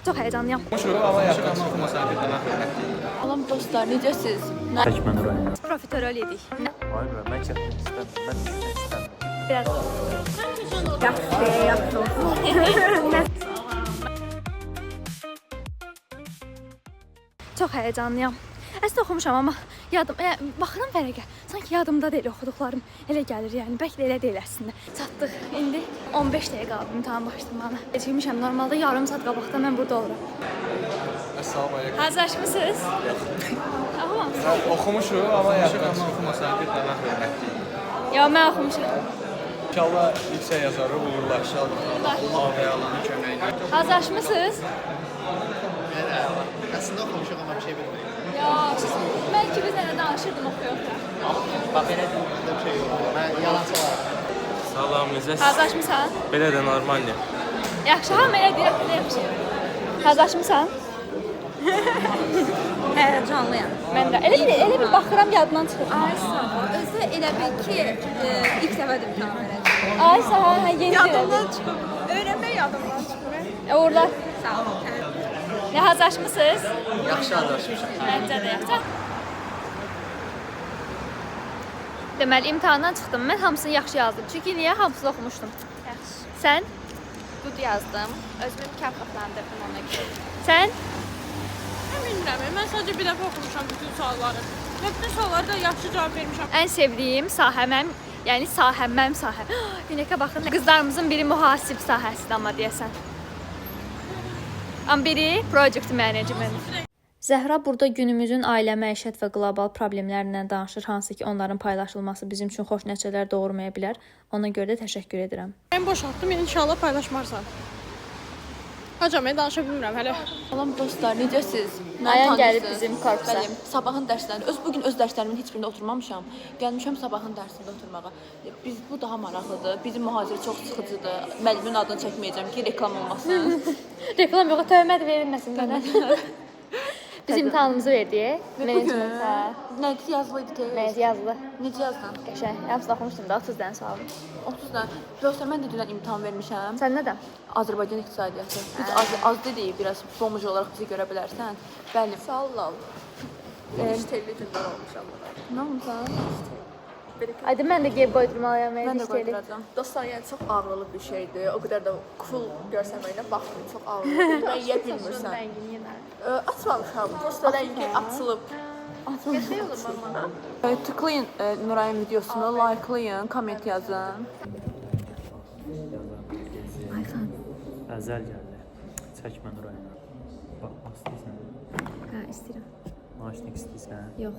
Çox həyecanlıyam. Ama yaşanan okumasaydı daha hörmətli. Salam dostlar, necəsiz? Təkmən Urayan. Profiterol yedik. Ay bura, mən çəkmək istəmirəm, mən düşmək istəmirəm. Biraz yaxşı olsun. Çox həyecanlıyam. Əslində oxumuşam, amma baxıram vərəqə, sanki yadımda deyil oxuduqlarım. Elə gəlir, yəni bəlkə də elə deyil əslində. Çatdıq. İndi 15 dəqiqə qaldı imtahan başlamağa. Keçmişəm, normalda yarım saat qabaqda mən burada oluram. Assalamu aleykum. Hazırlaşmısınız? Oxumamısınız? Oxumuşuq, ama yaşanan okumasaydı daha hörmətli. Ya, mən oxumuşam. İnşallah yüksək yazarı uğurlar. İnşallah Allah'ın köməyinə. Hazırlaşmısınız? Əslində oxumuşuq, amma bir şey bilmirik. Ya, bəlkə biz nələ danışırdım oxuyuq. Bax, elə bir şey yox. Mən yalançı var. Salam, necəsiz? Hazırlaşmısan? Belə də normaldır. Yaxşı, hamı elə deyək, elə yaxşı. Hazırlaşmısan? Həyəcanlıyam. Mən də. Elə bir baxıram, yadından çıxır. Ay sağ ol. Özü elə bil ki, ilk dəfədir imtahan verəcəm. Ay, sağ ol, yeni Yadımdan çıxıb. Öyrənmək yadımdan çıxıb. Orada. Sağ ol. Nə hazırlaşmısınız? Yaxşı hazırlaşmışıq. Məncə də yaxşı. Deməli, imtahandan çıxdım. Mən hamısını yaxşı yazdım. Çünki niyə? Hamısını oxumuşdum. Yaxşı. Sən? Good yazdım. Özümü mükafatlandırdım ona görə. Sən? Bilmirəm, mən sadəcə bir dəfə oxumuşam bütün sualları. Və bütün suallara da yaxşı cavab vermişəm. Ən sevdiyim sahəm, yəni sahəm. Günəkə baxın. Qızlarımızın biri mühasib sahəsidir amma deyəsən. Amma biri project management. Zəhra burada günümüzün ailə, məişət və qlobal problemlərindən danışır, hansı ki, onların paylaşılması bizim üçün xoş nəticələr doğurmaya bilər. Ona görə də təşəkkür edirəm. Mən boşaltdım, inşallah paylaşmarsan. Hocam, mən danışa bilmirəm hələ. Salam dostlar, necəsiz? Ayan gəlib bizim korpusa. Bəli, sabahın dərslərində. Bugün öz dərslərimin heç birində oturmamışam. Gəlmişəm sabahın dərsində oturmağa. Bu daha maraqlıdır. Bizim mühazirə çox sıxıcıdır. Müəllimin adını çəkməyəcəm ki, reklam olmasın. Reklam yox, tövmət verilməsin mənə. Biz imtahanımızı verdik. Nədir yazılıydı ki? Mənə yazılı. Necə yazdın? Qəşəng. Hamısını oxumuşdum da 30 dənə sualım. 30 dənə. Dostlar, mən də dünən imtahan vermişəm. Sən nədən? Azərbaycan iqtisadiyyatı. Biz az dedik, biraz bomj olaraq bizi görə bilərsən. Bəli. Sağ ol. İştəli günlər olmuş Allah. Nə olmusan? Ayda mən də qeyb qoydurmalıyam. Mən də qoyduracağam. Dostlar, yəni çox ağırlı bir şeydir. O qədər də cool görsəməyinə baxmayın. Çox ağırlı. Mən yeyə bilmirsən. Açmamışam. Dostlar, rəngi açılıb. Tıklayın Nurayın videosunu, likelayın, komment yazın. Ayxan. Əzəl gəldi. Çəkmən Urayan. Baxmaq istəyirsən? Hə, istəyirəm. Naşnik istəyirsən? Yox.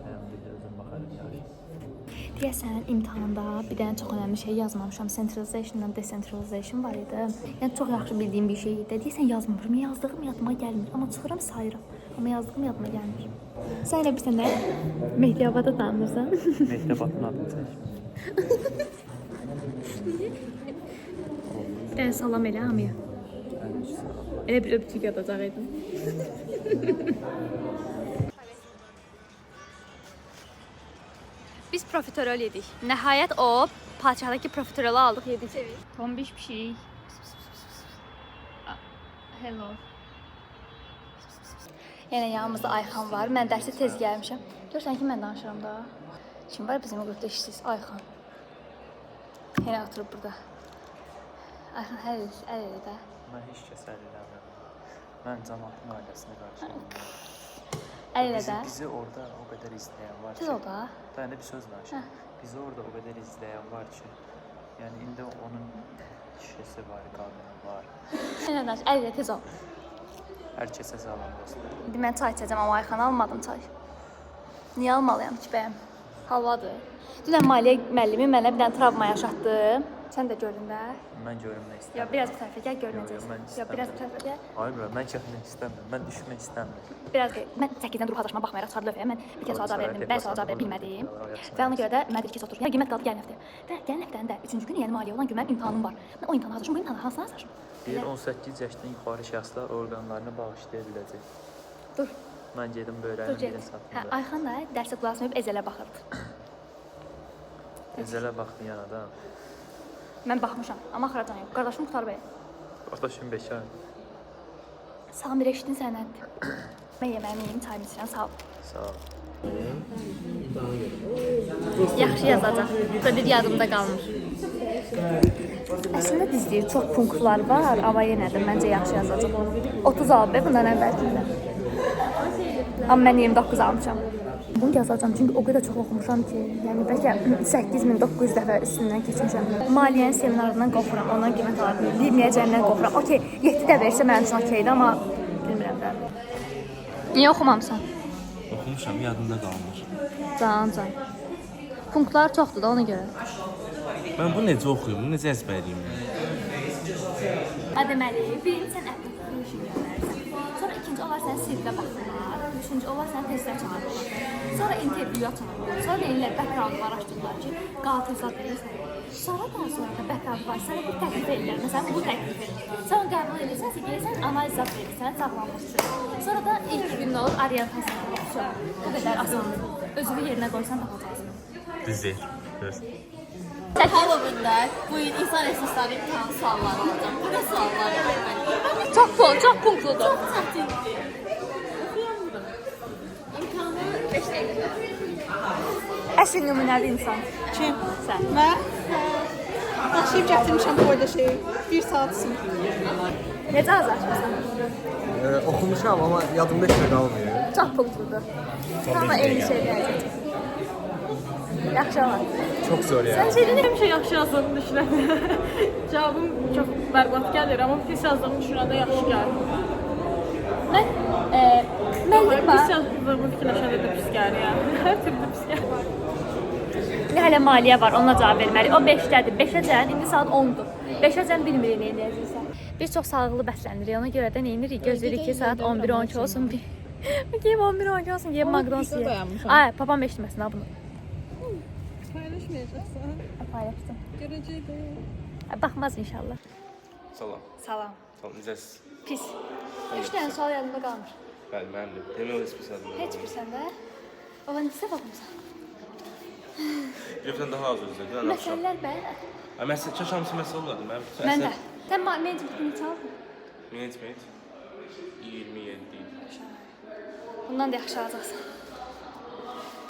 Həyəm bir də özüm baxarım yaxşı. Deyəsən, imtahanda bir dənə çox önəmli şey yazmamışam. Centralization and decentralization var idi. Yəni, çox yaxşı bildiyim bir şey idi. Deyəsən, yazmamışam. Yazdığım yadıma gəlmir. Amma çıxıram, sayıram. Amma yazdığım yadıma gəlmir. Sən elə bilsən nə? Mehdiyabada tanınırsan. Mehtabatın adını çəkmə. Bir dənə salam elə hamıya. Elə bir öpücük atacaq idim. Biz profiterol yedik. Nəhayət o padişahdakı profiterolu aldıq, yedik. Tombiş pişik. Hello. Yenə yanımızda Ayxan var. Mən dərsə tez gəlmişəm. Görsən ki, mən danışıram da. Kim var bizim qrupda işsiz? Ayxan. Yenə oturub burada. Ayxan, əl elə də. Mən heç kəs əl eləmirəm. Mən cəmaatın ailəsinə qarşıyam. Əl elə də. Bizi orada o qədər izləyən var ki. Tez ol da. Bəyəndə bir söz danışım. Bizi orada o qədər izləyən var ki. Yəni, indi onun kişisi var, qadını var. Yenə danış, əl elə tez ol. Hər kəsə salam dostlar. İndi mən çay içəcəm, amma Ayxan almadım çay. Niyə almalıyam ki, bəyəm? Halvadır. Dünən maliyyə müəllimi mənə bir dənə travma yaşatdı. Sən də gördün də. Mən görünmək istəmirəm. Ya, biraz bu tərəfə gəl, görünəcəksən. Ya, biraz bu tərəfə gəl. Ay bura, mən çəkmək istəmirəm. Mən düşmək istəmirəm. Biraz mən 8-dən durub hazırlaşma baxmayaraq çıxardı lövhəyə. Mən bir kez sual cavab verdim, mən sual cavab verə bilmədim. Və ona görə də mən bir kez oturdum. Yəni qiymət qaldı gələn həftə. Və gələn həftənin də 3-cü günü, yəni maliyyə olan gün mənim imtahanım var. Mən o imtahana hazırlaşım, bu imtahana hansına hazırlaşım? Deyir 18 yaşdan yuxarı şəxslər orqanlarını bağışlaya biləcək. Dur. Mən gedim Dur, böyrəyin get. birini satdım. Hə, Ayxan da dərsə qulaq asmayıb Ezelə baxırdı. Ezelə baxmayan adam. Mən baxmışam, amma axıracan yox. Qardaşım qurtarıb. Qardaşım bekar. Samir eşitdin sənət. Mən yeməyimi yeyim, çayımı içirəm, sağ ol. Sağ ol. Yaxşı yazacaq. Burada bir yadımda qalmır. Əslində düzdür, çox punktlar var, amma yenə də məncə yaxşı yazacaq. 30 alıb bundan əvvəlkində. Amma mən 29 almışam. Bunu yazacağam çünki o qədər çox oxumuşam ki, yəni bəlkə 8900 dəfə üstündən keçmişəm. Maliyyənin seminarından qorxuram, ondan qiymət ala bilməyəcəyimdən qorxuram. Okey, 7 də versə mənim üçün okeydir, amma bilmirəm də. Niyə oxumamısan? Oxumuşam, yadımda qalmır. Can. Punktlar çoxdur da ona görə. Mən bunu necə oxuyum, bunu necə əzbərləyim? Deməli, birinci sən ətraflı işin görərsən. Sonra ikinci olar sən sirdə baxırlar. Üçüncü olar sən testlər çağırırlar. Sonra intervyuya çağırırlar. Sonra deyirlər background araşdırırlar ki, qatil zad verirsən. Sonra daha sonra da background var. Sənə bir təklif edirlər. Məsələn, bu təklif edir. Sən onu qəbul edirsən, gəlirsən analiz zad verirsən, cavablanmaq üçün. Sonra da ilk gün olur, orientasiya olur. Bu qədər asandır. Özünü yerinə qoysan tapacaqsın. Düzdür. Halloween'da bu il insan resursları imtahanı sualları alacağım. Bu da suallar verməliyim. Çox punktludur. Çok çətindir. Oxuyamıyorum. İmtahanı 5 dəqiqə. Əsl nümunəli insan. Kim? Sən. Mən daşıyıb gətirmişəm boyda şey. 1 saat için. Necə azartmısan? Oxumuşam, amma yadımda heç nə qalmır. Çox punktludur. Amma eyni şey gələcək. Yaxşı olar. Çox zor yəni. Sən şeydə həmişə yaxşı yazdığını düşünürəm. Cavabım çox bərbad gəlir, amma pis yazdığımı düşünəndə yaxşı gəlir. Mən müəllim Pis var. yazdığımı fikirləşəndə də pis gəlir yəni. Hər türlü pis gəlir. İndi hələ maliyyə var, ona cavab verməli. O 5-dədir. 5-ə cən, indi saat 10-dur. 5-ə cən bilmirik nə edəcəksə. Biz çox sağlıqlı bəslənirik. Ona görə də nə edirik? Gözləyirik ki, saat 11-12 olsun. Geyim 11-12 olsun, geyim McDonald's yeyəm. Ay, papam eşitməsin ha bunu. Paylaşmayacaqsan. Paylaşdım. Görəcək. Baxmaz inşallah. Salam. Salam. Salam, necəsiz? Pis. 3 dənə sual yadımda qalmır. Bəli, mənim də. Demək olar pis yadımda. Heç bir səndə. Baba necə baxmısan? Görsən daha az özdə, dünən axşam. Məsələlər bəli. Məsələ, kaş hamısı məsələ olardı. Mən də. Sən management çaldın. Management 27 deyil. Bundan da yaxşı alacaqsan.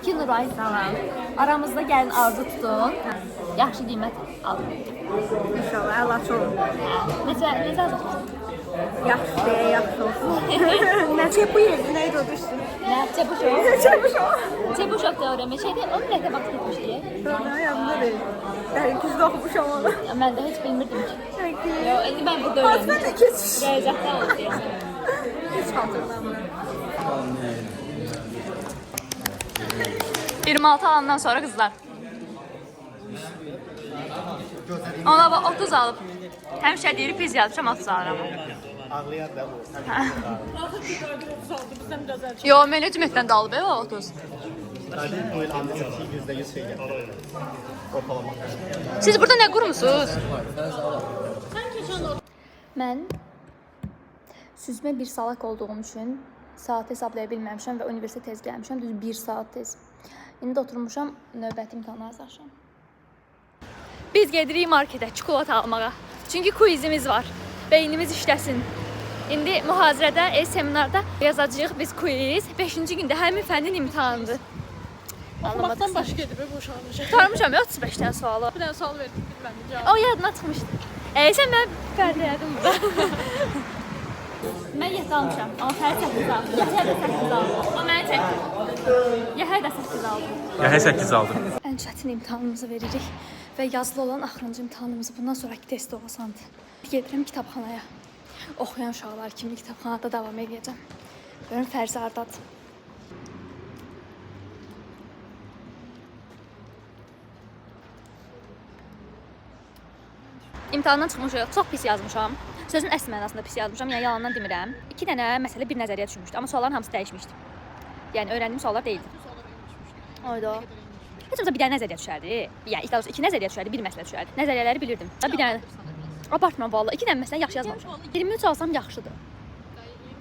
2 Nuray salam. Aramızda gəlin arzu tutun. Yaxşı qiymət alın. İnşallah əlaç olun. Necə alacaqsan? Yaxşı deyə yaxşı olsun. Necə bu yerdə nə idi o düşsün? Nə? Çebuşov. Çebuşov teoremi şeydir. O millətə vaxt etmişdi. Sonra yanında deyil. Yəni güclü oxumuşam onu. Mən də heç bilmirdim ki. Peki. Yo, indi mən burada Ben öyrəndim. de keçmiş. Gələcəkdə alır deyəsən. Hiç hatırlamıyorum. 26 alandan sonra qızlar. Ona bax 30 alıb. Həmişə deyir pis yazmışam 30 alıram. Ağlayan da bu. Yo, menecmentdən də alıb o 30. Hadi bu il andaki %100 şey geldi. Ortalama. Siz burada nə qurmusunuz? Mən süzmə bir salak olduğum üçün saat hesablaya bilməmişəm və universitetə tez gəlmişəm. Düz 1 saat tez. İndi oturmuşam, növbəti imtahana hazırlaşıram. Biz gedirik marketə çikolata almağa. Çünki quizimiz var. Beynimiz işləsin. İndi mühazirədə, seminarda yazacağıq biz quiz. 5-ci gündə həmin fənnin imtahanıdır. Oxumaqdan başqa edir bu uşağın. Tutarmışam ya 35 dənə sualı. Bir dənə sual verdim, bilmədim cavab. O yadına çıxmışdı. Sən mən pərdələdim burada. Mən 7 almışam, amma Fərid 8 aldı. Yəhər də 8 aldı. O mənə çəkdi. Yəhər də 8 aldı. Yəhər 8 aldım. Ən çətin imtahanımızı veririk və yazılı olan axırıncı imtahanımızı bundan sonraki test olasandır. Gedirəm kitabxanaya. Oxuyan uşaqlar kimi kitabxanada davam edəcəm. Görün Fərzi hardadır. İmtahandan çıxmışıq. Çox pis yazmışam. Sözün əsl mənasında pis yazmışam. Yəni yalandan demirəm. 2 dənə məsələ bir nəzəriyyə düşmüşdü, amma sualların hamısı dəyişmişdi. Yəni öyrəndiyim suallar deyildi. Ayda. Heç olmasa bir dənə nəzəriyyə düşərdi. Yəni ilk dəfə 2 nəzəriyyə düşərdi, bir məsələ düşərdi. Nəzəriyyələri bilirdim. Da bir dənə abartma vallahi. 2 dənə məsələni yaxşı yazmamışam. 23 alsam yaxşıdır.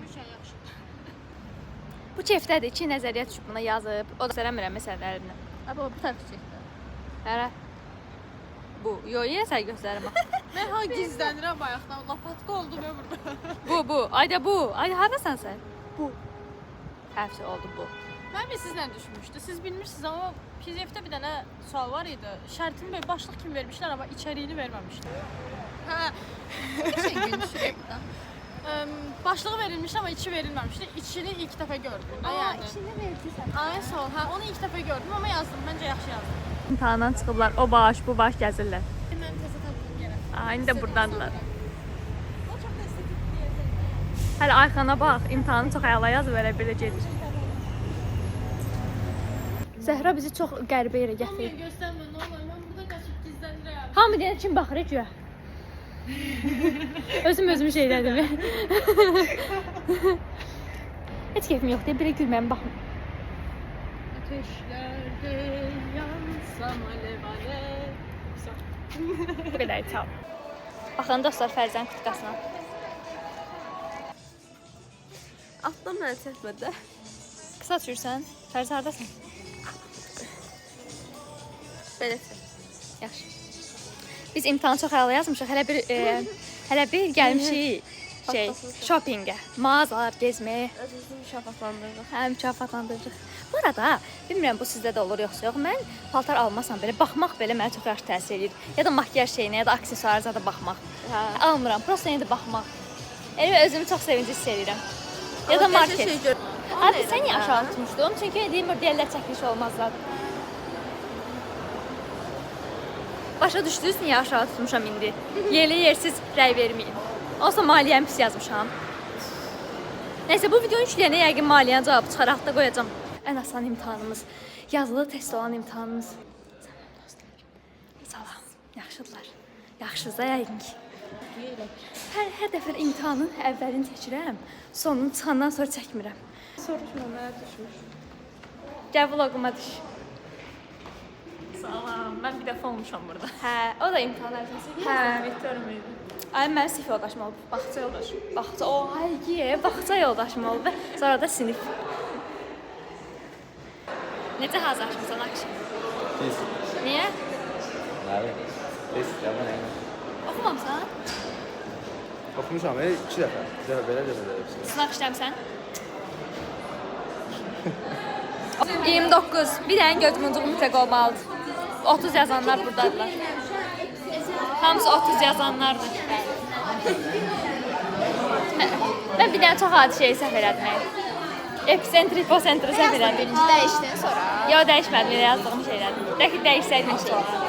23 yaxşı. Bu keyfdədir. 2 nəzəriyyə düşüb buna yazıb. O da sərəmirəm məsələlərindən. Abi o bir tərəf çəkdi. Hərə. Bu, yo, yenə sən göstərim. Mən ha gizlənirəm bayaqdan. Lapatka oldum burada. Bu. Ayda bu. Ayda hardasan sən? Bu. Həfsə oldu bu. Mən bir sizlə düşmüşdü. Siz bilmirsiniz amma PDF-də bir dənə sual var idi. Şərtini belə başlıq kimi vermişlər amma içəriğini verməmişlər. Hə. Şey gün düşürək buradan. Başlığı verilmişdi ama içi verilmemişti. İçini ilk dəfə gördüm də yəni. İçini verdiysən. Ay sağ ol. Hə, onu ilk dəfə gördüm amma yazdım. Məncə yaxşı yazdım. İmtahandan çıxıblar. O baş, bu baş gəzirlər. Mən təzə tapdım yenə. İndi də buradadılar. O çox da estetik deyil. Hələ Ayxana bax, imtahanı çox əla yazıb elə belə gedir. Zəhra bizi çox qəribə yerə gətirir. Hamıya göstərmə, nə olur. Mən burada qaçıb gizlənirəm. Hamı deyən kim baxır güya? Özüm şey dedim. Heç keyfim yoxdur, birə gülməyəm, baxın. Ateşlerde yansam alev alev. Bu qədər çal. Baxın dostlar Fərzən kutkasına. Altdan mənə çəkmədə. Qısa düşürsən, Fərz hardasan? Belə çək. Yaxşı. Biz imtahanı çox əla yazmışıq. Hələ bir gəlmişik shoppingə, mağazalar gezməyə. Özümüzü mükafatlandırdıq. Hə, mükafatlandırırıq. Bu arada, bilmirəm bu sizdə də olur yoxsa yox. Mən paltar almasam belə baxmaq belə mənə çox yaxşı təsir edir. Ya da makyaj şeyinə, ya da aksesuara da baxmaq. Hə. Almıram, prosta yenə də baxmaq. Elə özümü çox sevinci hiss edirəm. Ya da market. Abi sən niyə aşağı tutmuşdun? Çünki deyirmir deyirlər çəkiliş olmazlar. Başa düşdünüz niyə aşağı tutmuşam indi? Yerli yersiz rəy verməyin. Olsa maliyyəni pis yazmışam. Nəysə bu videonun üçləyənə yəqin maliyyənin cavabı çıxar, altda qoyacağam. Ən asan imtahanımız, yazılı test olan imtahanımız. Salam, yaxşıdırlar. Yaxşıdırsa yəqin ki. Hər dəfə imtahanın əvvəlini çəkirəm, sonunu çıxandan sonra çəkmirəm. Soruşma, mənə düşmüş. Gəl vloguma düş. Salam, mən bir dəfə olmuşam burada. Hə, o da imtahan ərzəsi. Hə, Viktor muydu? Ay, mənim sinif yoldaşım olub. Baxça yoldaşım. Baxça, baxça yoldaşım olub və sonra da sinif. Necə hazırlaşmısan akşam? Pis. Niyə? Nəli? Pis, yaman yəni. Oxumamısan? Oxumuşam, 2 dəfə. Bir dəfə belə, bir dəfə belə. Sınaq işləmsən? 29. Bir dənə gözmuncuğu mütləq olmalıdır. 30 yazanlar buradadılar. Hamısı 30 yazanlardır. Mən bir dənə çox adi şeyi səhv elədim. Epicentri, hipocentri səhv elədim. Dəyişdən sonra. Yox, dəyişmədim, elə yazdığım şeylərdir. Dəqiq dəyişsəydim heç olardı.